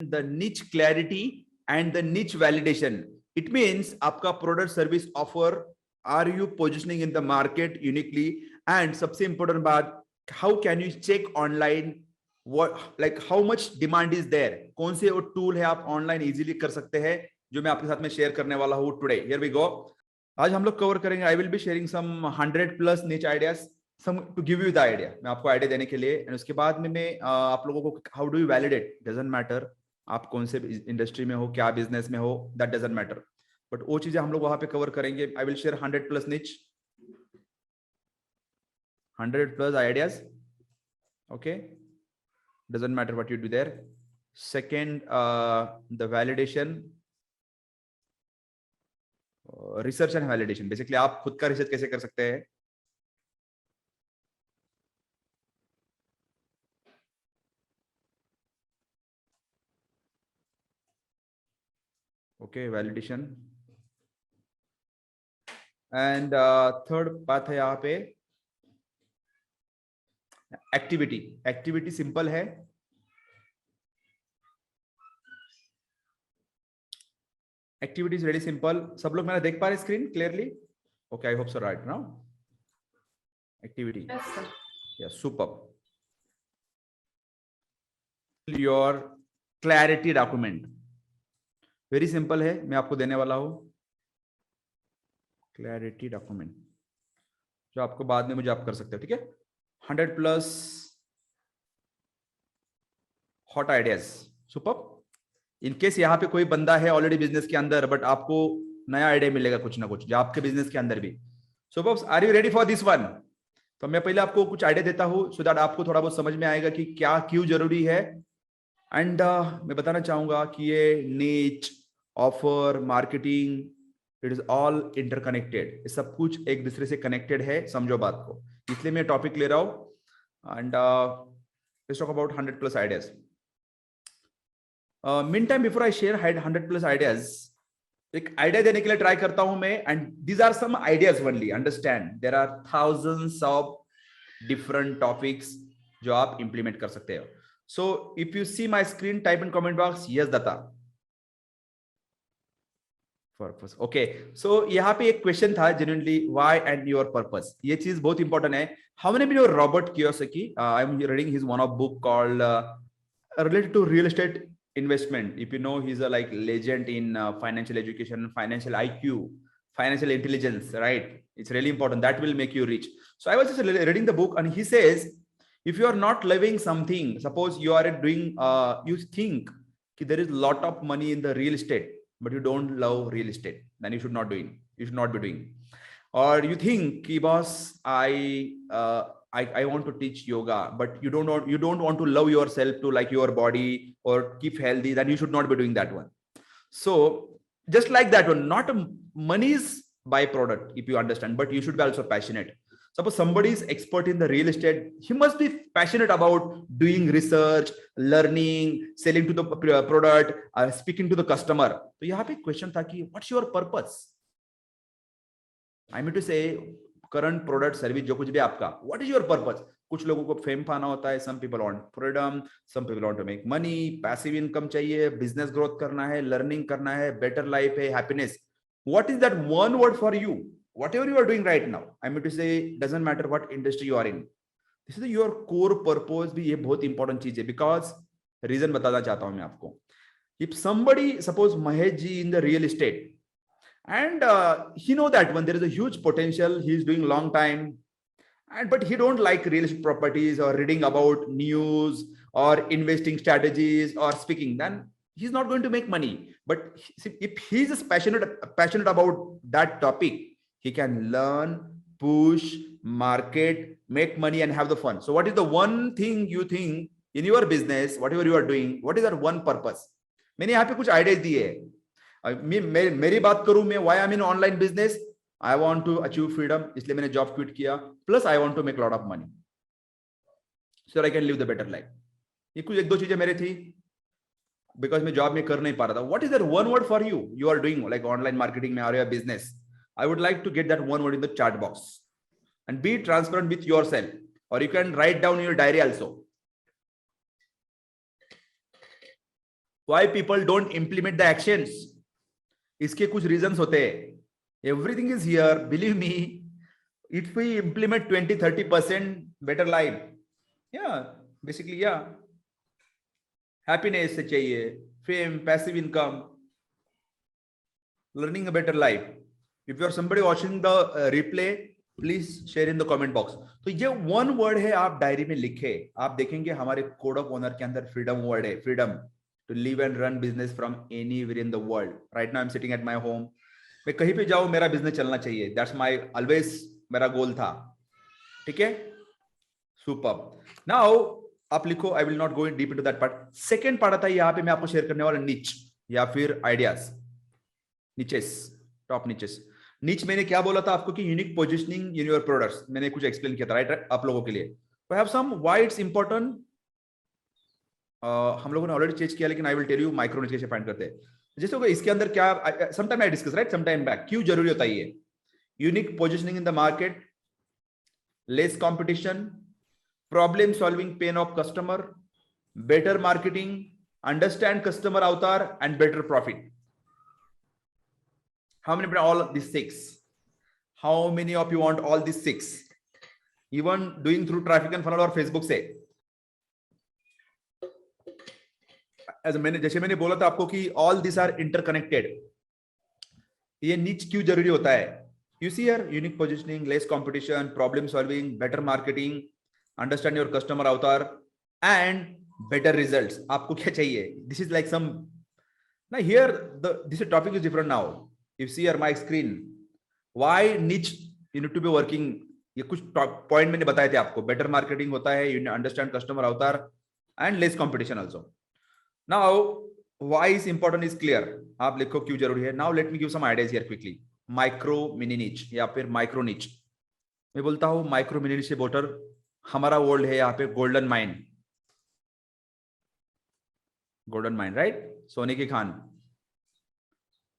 the niche clarity and the niche validation. It means आपका product service offer, are you positioning in the market uniquely? And सबसे important बात, how can you check online what, like how much demand is there? कौन से वो tool है आप online easily कर सकते हैं, जो मैं आपके साथ में share करने वाला हूँ today. Here we go. आज हम लोग cover करेंगे. I will be sharing some 100+ niche ideas. Some to give you the idea. मैं आपको आइडिया देने के लिए, and उसके बाद में मैं आप लोगों को how do you validate, doesn't matter आप कौन से इंडस्ट्री में हो, क्या बिजनेस में हो, that doesn't matter, बट वो चीजें हम लोग वहां पे कवर करेंगे. I will share 100+ niche, 100+ ideas. Okay, doesn't matter what you do there. Second, the validation, research and validation. Basically आप खुद का रिसर्च कैसे कर सकते हैं. Okay, validation. And third बात है यहाँ पे एक्टिविटी. एक्टिविटी सिंपल है. Activity is very simple. सब लोग मेरा देख पा रहे screen clearly? Okay, I hope so. Right now activity. Yes, super. Your clarity document very simple है. मैं आपको देने वाला हूं क्लैरिटी डॉक्यूमेंट, जो आपको बाद में मुझे आप कर सकते हो. ठीक है, 100+ hot ideas. Super. In case यहाँ पे कोई बंदा है ऑलरेडी बिजनेस के अंदर, बट आपको नया आइडिया मिलेगा कुछ ना कुछ जो आपके बिजनेस के अंदर भी. Super. Are you ready for this one? तो मैं पहले आपको कुछ आइडिया देता हूं, सो दैट आपको थोड़ा बहुत समझ में आएगा कि क्या क्यों जरूरी है. एंड मैं बताना चाहूंगा कि ये नीच, offer, marketing, it is all interconnected. ये सब कुछ एक दूसरे से कनेक्टेड है, समझो बात को. इसलिए मैं टॉपिक ले रहा हूं. And let's talk about 100+ ideas. meantime before I share 100+ ideas, एक आइडिया देने के लिए ट्राई करता हूं मैं. And these are some ideas only. Understand, there are thousands of different topics जो आप इंप्लीमेंट कर सकते हो. So if you see my screen, type in comment box yes दत्ता. पर्पस. ओके, सो यहाँ पे एक क्वेश्चन था genuinely, why and your purpose. ये चीज बहुत इंपॉर्टेंट है. How many know Robert Kiyosaki? I am reading his one of book called related to real estate investment. If you know, he's a like legend in financial education, financial IQ, financial intelligence, right? It's really important. That will make you rich. So I was just reading the book, and he says, if you are not loving something, suppose you are doing, you think that there is a lot of money in the real estate, but you don't love real estate, then you should not doing. You should not be doing. Or you think, ki boss, I want to teach yoga, but you don't want to love yourself to like your body or keep healthy, then you should not be doing that one. So just like that one, not money is byproduct, if you understand, but you should be also passionate. Suppose somebody is expert in the real estate, he must be passionate about doing research, learning, selling to the product, speaking to the customer. तो यहाँ पे question था कि what's your purpose? I mean to say, current product service जो कुछ भी आपका, what is your purpose? कुछ लोगों को फेम पाना होता है, some people want freedom, some people want to make money, passive income चाहिए, बिजनेस ग्रोथ करना है, लर्निंग करना है, बेटर लाइफ है, happiness. What is that one word for you? Whatever you are doing right now, I mean to say, doesn't matter what industry you are in, this is your core purpose. भी ये बहुत important चीज है, because reason बताना चाहता हूं मैं आपको. If somebody, suppose Mahesh ji in the real estate, and he know that when there is a huge potential, he is doing long time, and but he don't like real estate properties or reading about news or investing strategies or speaking, then he's not going to make money. But if he is passionate about that topic, he can learn, push, market, make money and have the fun. So what is the one thing you think in your business, whatever you are doing, what is that one purpose? मैंने यहाँ पे कुछ ideas दिए हैं. मेरी बात करूं मैं, why I am in online business, I want to achieve freedom, इसलिए मैंने जॉब क्विट किया, plus I want to make lot of money so I can live the better life. ये कुछ एक दो चीजें मेरी थी, बिकॉज मैं जॉब में कर नहीं पा रहा था. What is that one word for you? You are doing like online marketing में, और your business. I would like to get that one word in the chat box and be transparent with yourself, और you can write down in your diary also. Why people don't implement the actions? इसके कुछ reasons होते हैं. Everything is here. Believe me, if we implement 20-30% better life, yeah, basically, yeah, happiness से चाहिए, fame, passive income, learning a better life. If you are somebody watching the replay, please share in the comment box. तो ये one word है, आप diary में लिखे. आप देखेंगे हमारे कोड ऑफ ऑनर के अंदर फ्रीडम वर्ड है. Freedom to live and run business from anywhere in the world. Right now I am sitting at my home. मैं कहीं पे जाऊं मेरा बिजनेस चलना चाहिए. दैट्स माय ऑलवेज मेरा गोल था. ठीक है, सुपर. नाउ आप लिखो, I will not go in deep into that part. Second part आता है यहाँ पे मैं आपको शेयर करने वाला निच या फिर आइडियाज. Niches, top niches. नीच मैंने क्या बोला था आपको कि unique positioning in your products. मैंने कुछ एक्सप्लेन किया था राइट आप लोगों के लिए. We have some why it's important. हम लोगों ने ऑलरेडी चेंज किया, लेकिन I will tell you micro niche कैसे फाइंड करते हैं. जैसे होगा इसके अंदर क्या, sometime I discuss right, sometime back, क्यों जरूरी होता है ये. Unique positioning in the market, less competition, problem solving pain of customer, better marketing, understand customer avatar and better profit. How many all these 6? How many of you want all these 6? Even doing through traffic and funnel or Facebook से. जैसे मैंने बोला था आपको कि all these are interconnected. ये नीच क्यों जरूरी होता है? You see here, unique positioning, less competition, problem solving, better marketing, understand your customer avatar, and better results. आपको क्या चाहिए? This is like some. Now here, this topic is different now. You see here my screen. Why niche you need to be working? ये कुछ point मैंने बताए थे आपको. Better marketing होता है, you understand customer avatar and less competition also. Now why is important is clear. आप लिखो क्यों जरूरी है. Now let me give some ideas here quickly. Micro mini niche या फिर माइक्रो निच. मैं बोलता हूं माइक्रो मिनी निच से बेटर हमारा वर्ल्ड है यहाँ पे golden mind. Golden mind right, सोने की खान.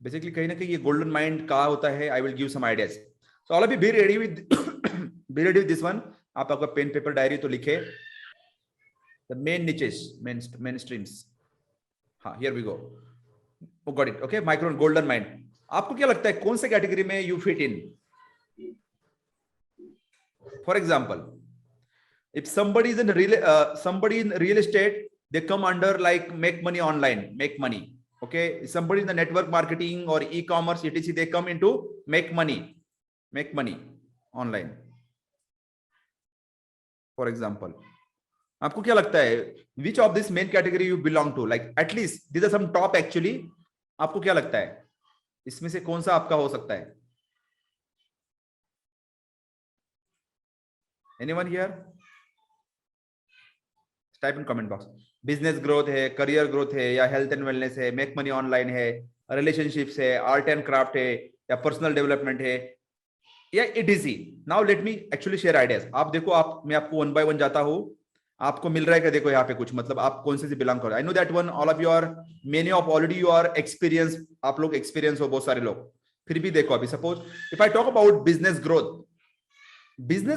बेसिकली कहीं ना कहीं ये गोल्डन माइंड कहा होता है. I will give some ideas. So all of you be ready with this one. आप आपका पेन पेपर डायरी तो लिखे. The main niches, main streams. हाँ, here we go. Got it. Okay, micro golden mind. आपको क्या लगता है कौन से कैटेगरी में you fit in? For example, if somebody in real estate, they come under like make money online, make money. Okay, somebody in the network marketing or e-commerce etc, they come into make money online. For example, आपको क्या लगता है which of this main category you belong to? Like at least these are some top actually. आपको क्या लगता है इसमें से कौन सा आपका हो सकता है? Anyone here? Type in comment box. Business growth है, करियर ग्रोथ है, या हेल्थ एंड वेलनेस है, मेक मनी ऑनलाइन है, रिलेशनशिप्स है, आर्ट एंड क्राफ्ट है, या पर्सनल डेवलपमेंट है, या इटीसी. नाउ लेट मी एक्चुअली शेयर आइडियाज. आप देखो, मैं आपको वन बाय वन जाता हूं. आपको मिल रहा है क्या? देखो यहाँ पे कुछ, मतलब आप कौन से बिलोंग करो. I know that one all of you are, many of already you are experience. आप लोग एक्सपीरियंस हो बहुत सारे लोग. फिर भी देखो, अभी suppose if I talk about business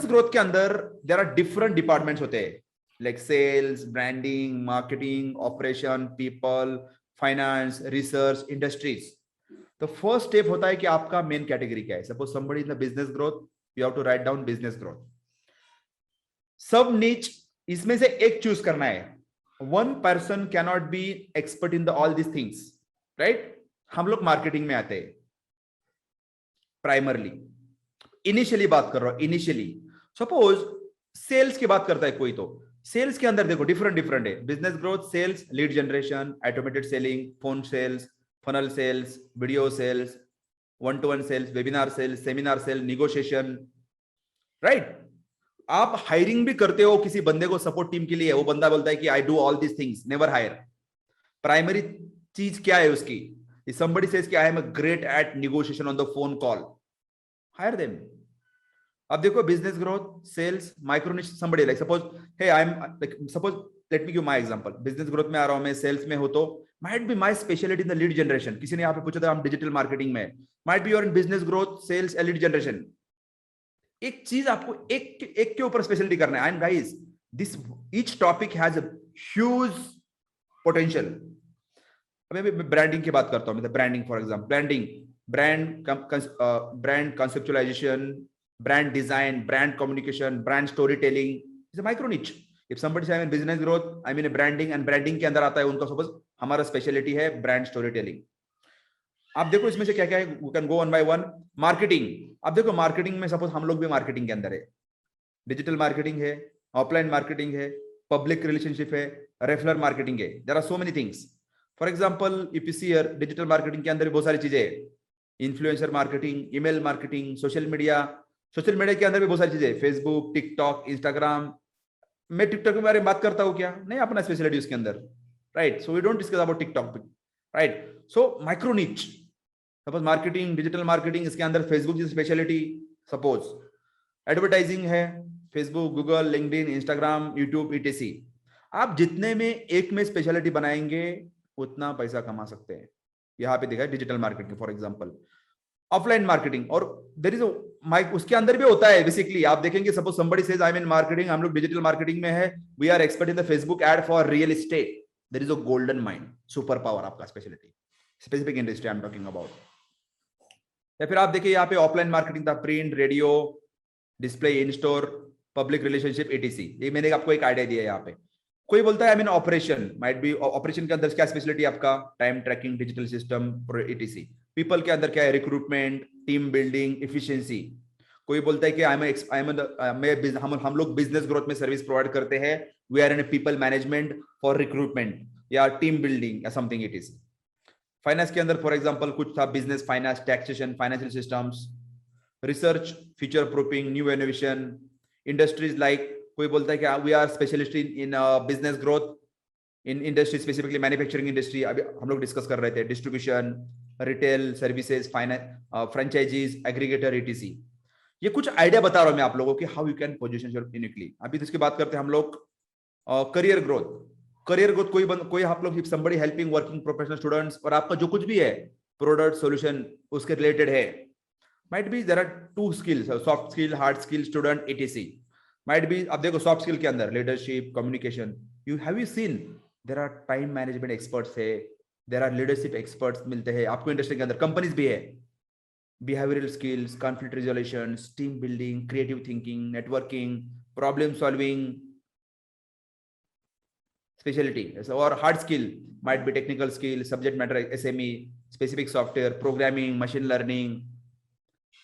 growth के अंदर देयर आर डिफरेंट डिपार्टमेंट्स होते हैं. like sales, branding, marketing, operation, people, finance, research, industries. The first step होता है कि आपका main category क्या है. Suppose somebody in the business growth, you have to write down business growth. सब niche इसमें से एक choose करना है. One person cannot be expert in the all these things, right? हम लोग marketing में आते हैं primarily. Initially बात कर रहा हूँ. Initially, suppose sales की बात करता है कोई, तो सेल्स के अंदर देखो डिफरेंट है. Business growth, sales, lead generation, automated selling, phone sales, funnel sales, video sales, one to one sales, webinar sales, seminar sale, negotiation. Right, आप हायरिंग भी करते हो किसी बंदे को सपोर्ट टीम के लिए. वो बंदा बोलता है कि I do all these things, never hire. Primary चीज क्या है उसकी? somebody says कि I am great at negotiation on the phone call, hire them. अब देखो business growth, sales, micro niche. somebody like suppose hey I am like suppose let me give my example. Business growth में आ रहा हूं मैं, sales में हो तो might be my specialty in the lead generation. किसी ने यहाँ पे पूछा था हम डिजिटल मार्केटिंग में, might be you are in business growth, sales, lead generation. एक चीज आपको एक के ऊपर स्पेशलिटी करना है. And guys, this each topic has a huge potential. अभी ब्रांडिंग की बात करता हूँ, मतलब branding for example, brand conceptualisation, brand design, brand communication, brand story telling, is a micro निच. इफ समबडी से I mean business growth, I mean branding, and branding के अंदर आता है उनका सपोज हमारा स्पेशलिटी है ब्रांड स्टोरी टेलिंग. आप देखो इसमें से क्या क्या है, we can go one by one. Marketing, आप देखो मार्केटिंग में सपोज हम लोग भी मार्केटिंग के अंदर है, डिजिटल मार्केटिंग है, ऑफलाइन मार्केटिंग है, पब्लिक रिलेशनशिप है, रेफरल मार्केटिंग है. There are so many things. For example if you see here, digital marketing के अंदर भी बहुत सारी चीजें है. Influencer marketing, email marketing, social media के अंदर भी बहुत सारी चीजें, फेसबुक, टिकटॉक, इंस्टाग्राम. मैं टिकटॉक के बारे में बात करता हूँ क्या? नहीं, अपना स्पेशलिटी उसके अंदर, right. So we don't discuss about TikTok, right. So micro niche, suppose marketing, digital marketing, इसके अंदर फेसबुक की स्पेशलिटी. सपोज एडवर्टाइजिंग है, Facebook, Google, LinkedIn, Instagram, YouTube, etc. आप जितने में एक में स्पेशलिटी बनाएंगे उतना पैसा कमा सकते हैं. यहाँ पे देखा है digital marketing for example. Offline marketing, और देयर इज माइक उसके अंदर भी होता है बेसिकली. आप देखेंगे suppose somebody says I am in marketing, हम लोग डिजिटल मार्केटिंग में है, we are expert in the Facebook ad for real estate. There is a golden mind, super power आपका speciality, specific industry I am talking about. या फिर आप देखिए यहाँ पे ऑफलाइन मार्केटिंग था, print, radio, display, in store, public relationship, etc. ये मैंने आपको एक आइडिया दिया है. यहाँ पे कोई बोलता है I mean operation, might be operation के अंदर क्या स्पेशलिटी आपका, time tracking, digital system, etc. People के अंदर क्या है, रिक्रूटमेंट, टीम बिल्डिंग, एफिशिएंसी. कोई बोलता है कि हम लोग बिजनेस ग्रोथ में सर्विस प्रोवाइड करते हैं, we are in people management for recruitment या टीम बिल्डिंग या समथिंग इट इज. फाइनेंस के अंदर फॉर एग्जांपल कुछ था, business finance, taxation, financial systems, research, future proofing, new innovation. Industries like, कोई बोलता है कि we are specialist in business growth in industry, specifically manufacturing industry. अभी हम लोग डिस्कस कर रहे थे, distribution, retail services, finance, franchises, aggregator, etc. ये कुछ आइडिया बता रहा हूं मैं आप लोगों की, how you can position yourself uniquely. अभी इसकी बात करते हैं हम लोग करियर ग्रोथ. करियर ग्रोथ कोई आप लोग, somebody helping working professional students, और आपका जो कुछ भी है प्रोडक्ट सोल्यूशन उसके रिलेटेड है. Might be there are two skills, soft skill, hard skill, student, etc. Might be, अब देखो सॉफ्ट स्किल के अंदर leadership, communication. Have you seen there are time management experts है, देयर आर लीडरशिप एक्सपर्ट्स मिलते हैं आपको industry के अंदर, कंपनीज भी है. Behavioural skills, conflict resolution, team building, creative thinking, networking, problem solving, specialty. Or hard skill might be technical skill, subject matter, SME, specific software, programming, machine learning.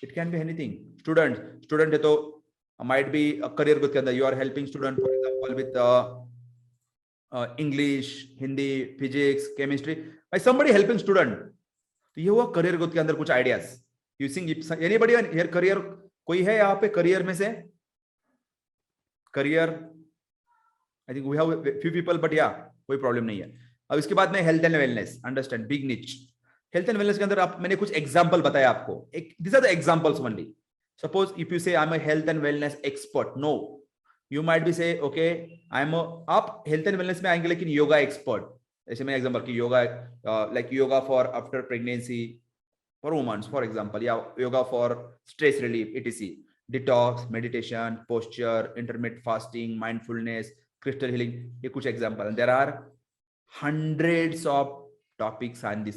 It can be anything. Student है तो might be a career growth के अंदर you are helping student for example with English, Hindi, physics, chemistry. By somebody helping student. तो ये हुआ career growth के अंदर कुछ ideas. You think if anybody here career, कोई है यहाँ पे career में से? Career, I think we have a few people, but yeah, कोई प्रॉब्लम नहीं है. अब इसके बाद में health and wellness, understand big niche. Health and wellness के अंदर आप, मैंने कुछ एग्जांपल बताया आपको. This are the examples only. Suppose if you say I am a health and wellness expert, no, you might be say okay I am, आप health and wellness में आएंगे लेकिन योगा एक्सपर्ट. जैसे मैंने एग्जांपल की yoga, like yoga for after pregnancy for womens for example, या yoga for stress relief, etc. Detox, meditation, posture, intermittent fasting, mindfulness, crystal healing. ये कुछ example. there are hundreds of topics on this.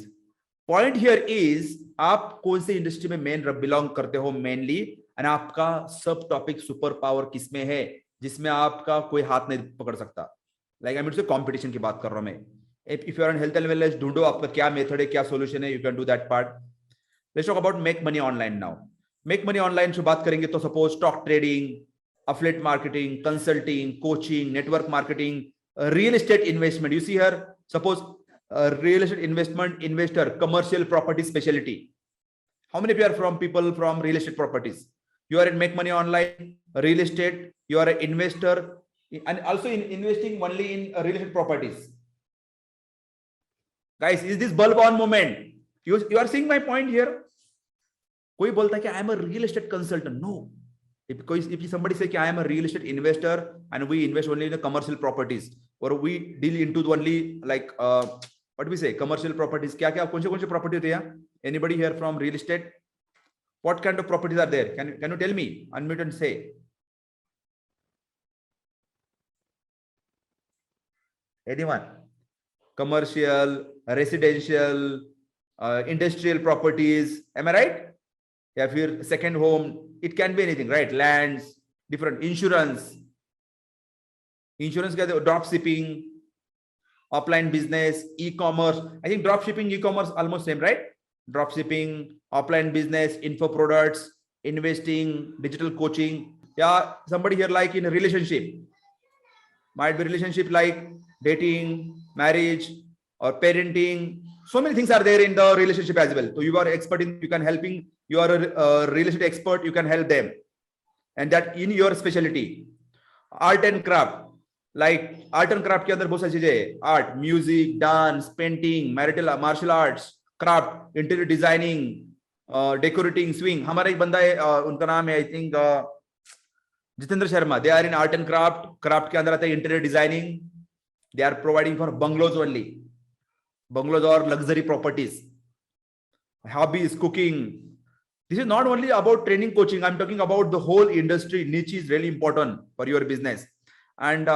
point here is आप कौन से industry में main belong करते हो mainly, and आपका सब टॉपिक सुपर पावर किसमें है जिसमें आपका कोई हाथ नहीं पकड़ सकता. Like I mean say competition की बात कर रहा हूं मैं. If you are in health and wellness, ढूंढो आपका क्या मेथड है, क्या सोल्यूशन है, you can do that part. Let's talk about make money online now. Make money online से बात करेंगे तो suppose stock trading, affiliate marketing, consulting, coaching, network marketing, real estate investment. You see here, suppose real estate investment investor, commercial property specialty. How many of you are people from real estate properties? You are in make money online, real estate, you are an investor, and also in investing only in real estate properties. Guys, is this bulb on moment? You are seeing my point here? कोई बोलता है कि I am a real estate consultant. No. If somebody say I am a real estate investor and we invest only in the commercial properties, or we deal into only like what do we say, commercial properties, क्या क्या कौन से property होते हैं? Anybody here from real estate? What kind of properties are there? Can you tell me? Unmute and say. Anyone? commercial, residential, industrial properties. Am I right? या फिर second home, it can be anything, right? Lands, different insurance क्या, drop shipping, offline business, e-commerce. I think drop shipping, e-commerce almost same, right? Drop shipping, offline business, info products, investing, digital coaching. Yeah, somebody here like in a relationship, might be relationship like dating, marriage, or parenting. So many things are there in the relationship as well. So you are expert in, you can helping, you are a relationship expert, you can help them, and that in your specialty. Art and craft, like art and craft के अंदर बहुत सारी चीजें, art, music, dance, painting, martial arts, craft, interior designing, decorating, swing. हमारा एक बंदा है, उनका नाम है I think Jitendra Sharma. They are in art and craft. Craft के अंदर आता है interior designing. They are providing for bungalows only, bungalows or luxury properties. Hobbies, cooking. This is not only about training coaching. I'm talking about the whole industry. Niche is really important for your business, and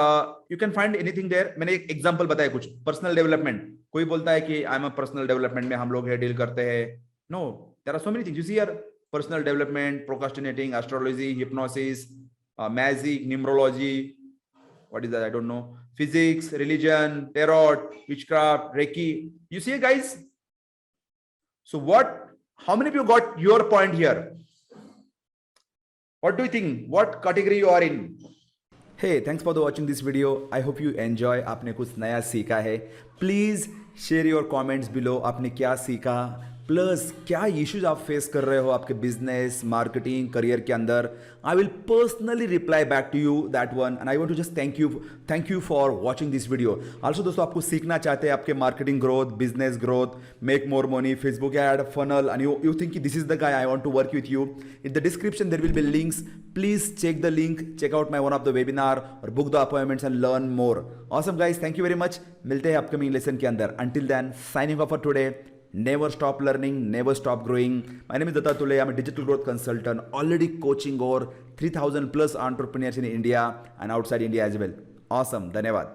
you can find anything there. मैंने एक example बताया कुछ personal development. कोई बोलता है कि I'm a personal development में हम लोग है deal करते हैं. No, there are so many things. You see here, personal development, procrastinating, astrology, hypnosis, magic, numerology. What is that? I don't know. Physics, religion, tarot, witchcraft, Reiki. You see, guys? So what, how many of you got your point here? What do you think? What category you are in? Hey, thanks for watching this video. I hope you enjoy. आपने कुछ नया सीखा है. Please share your comments below. आपने क्या सीखा, plus क्या issues आप फेस कर रहे हो आपके बिजनेस, मार्केटिंग, करियर के अंदर. I will personally reply back to you that one, and I want to just thank you for watching this video. Also दोस्तों, आपको सीखना चाहते हैं आपके marketing growth, business growth, make more money, Facebook ad, funnel, and you think this is the guy I want to work with you. In the description there will be links. Please check the link, check out my one of the webinar और book the appointments and learn more. Awesome guys, thank you very much. मिलते हैं upcoming lesson के अंदर. Until then, signing off for today. Never stop learning, never stop growing. My name is Dattatuley. I'm a digital growth consultant, already coaching over 3,000 plus entrepreneurs in India and outside India as well. Awesome. Dhanyavad.